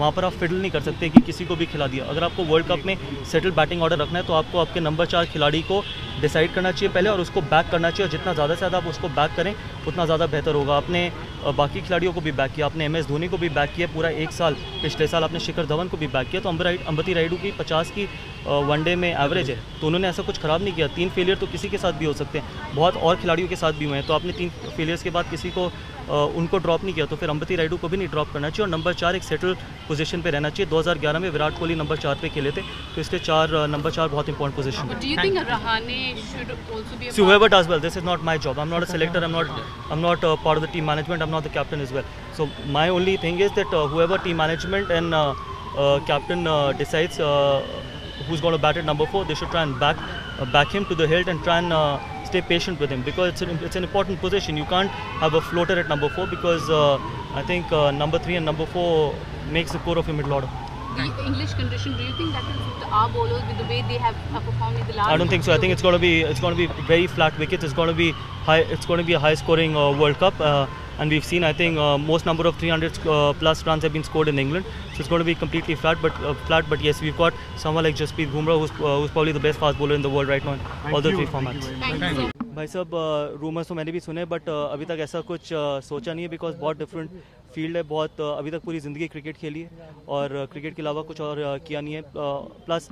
वहाँ पर आप फिडल नहीं कर सकते कि किसी को भी खिला दिया। अगर आपको वर्ल्ड कप में सेटल बैटिंग ऑर्डर रखना है तो आपको आपके नंबर 4 खिलाड़ी को डिसाइड करना चाहिए पहले और उसको बैक करना चाहिए, और जितना ज़्यादा से ज़्यादा आप उसको बैक करें उतना ज़्यादा बेहतर होगा। आपने बाकी खिलाड़ियों को भी बैक किया, आपने MS धोनी को भी बैक किया पूरा एक साल, पिछले साल आपने शिखर धवन को भी बैक किया। तो अंबती रायडू की 50 की वनडे में एवरेज है, तो उन्होंने ऐसा कुछ ख़राब नहीं किया। 3 फेलियर तो किसी के साथ भी हो सकते हैं, बहुत और खिलाड़ियों के साथ भी हुए हैं, तो आपने 3 फेलियर्स के बाद किसी को उनको ड्रॉप नहीं किया, तो फिर अंबती रायडू को भी नहीं ड्रॉप करना चाहिए और नंबर 4 एक सेटल पोजीशन पे रहना चाहिए। 2011 में विराट कोहली नंबर 4 पे खेले थे, तो इसलिए नंबर 4 बहुत इंपॉर्टेंट पोजीशन है। So whoever does well, this is not my job. I'm not a selector. I'm not part of the team management. I'm not the captain as well. So my only thing is that whoever team management and captain decides who's going to bat at number 4, they should try and back him to the hilt and try and stay patient with him, because it's an important position. You can't have a floater at number 4 because I think number 3 and number 4 makes the core of your middle order. The English condition, do you think that will suit our bowlers with the way they have performed in the last? I don't think so. I think it's going to be very flat wickets. It's going to be high. It's going to be a high scoring World Cup, and we've seen, I think, most number of 300 plus runs have been scored in England. So it's going to be completely flat. But yes, we've got someone like Jasprit Bumrah, who's probably the best fast bowler in the world right now in all the 3 formats. Thank you. भाई साहब, rumours तो मैंने भी सुने, but अभी तक ऐसा कुछ सोचा नहीं है, बिकॉज बहुत डिफरेंट फील्ड है। बहुत अभी तक पूरी ज़िंदगी क्रिकेट खेली है और क्रिकेट के अलावा कुछ और किया नहीं है। प्लस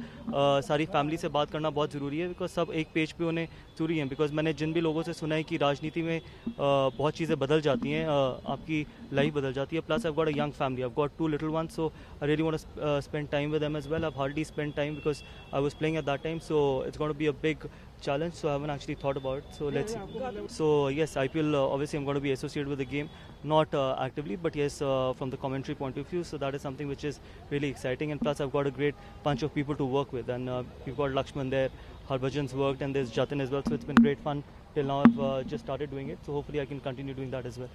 सारी फैमिली से बात करना बहुत ज़रूरी है, बिकॉज सब एक पेज पे होने ज़रूरी हैं। बिकॉज मैंने जिन भी लोगों से सुना है कि राजनीति में बहुत चीज़ें बदल जाती हैं, आपकी लाइफ बदल जाती है। Plus I got a young family, I got 2 little ones, so I really want to spend time with them as well. I've hardly spent time because I was playing at that time, so it's going to be a big challenge, so I haven't actually thought about it. So let's see. So yes, IPL, obviously I'm going to be associated with the game, not actively, but yes, from the commentary point of view, so that is something which is really exciting. And plus I've got a great bunch of people to work with, and we've got Lakshman there, Harbhajan's worked, and there's Jatin as well, so it's been great fun till now. I've just started doing it, so hopefully I can continue doing that as well.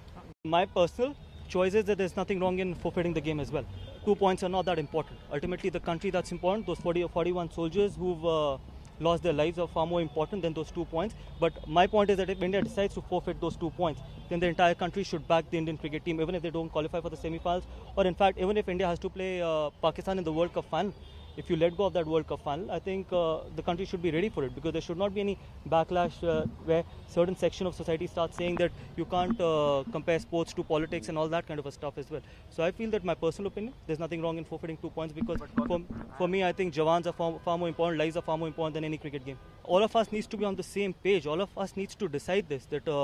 My personal choice is that there's nothing wrong in forfeiting the game as well. 2 points are not that important. Ultimately the country that's important, those 40 or 41 soldiers who've lost their lives are far more important than those 2 points. But my point is that if India decides to forfeit those 2 points, then the entire country should back the Indian cricket team, even if they don't qualify for the semi-finals, or in fact even if India has to play Pakistan in the World Cup final. If you let go of that World Cup final, I think the country should be ready for it, because there should not be any backlash where certain section of society starts saying that you can't compare sports to politics and all that kind of a stuff as well. So I feel that, my personal opinion, there's nothing wrong in forfeiting 2 points, because for me, I think jawans are far more important, lives are far more important than any cricket game. All of us needs to be on the same page. All of us needs to decide this, that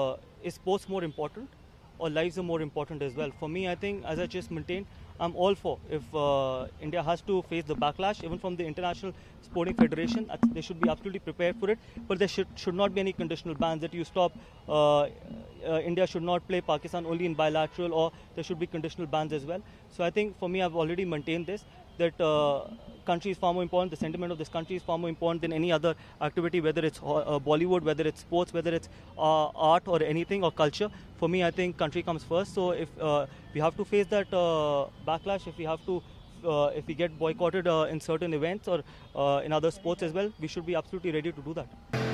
is sports more important or lives are more important as well. For me, I think, as I just maintained, I'm all for, if India has to face the backlash, even from the International Sporting Federation, they should be absolutely prepared for it. But there should not be any conditional bans that you stop. India should not play Pakistan only in bilateral, or there should be conditional bans as well. So I think, for me, I've already maintained this, that country is far more important, the sentiment of this country is far more important than any other activity, whether it's Bollywood, whether it's sports, whether it's art or anything, or culture. For me, I think country comes first. So if we have to face that backlash, if we get boycotted in certain events or in other sports as well, we should be absolutely ready to do that.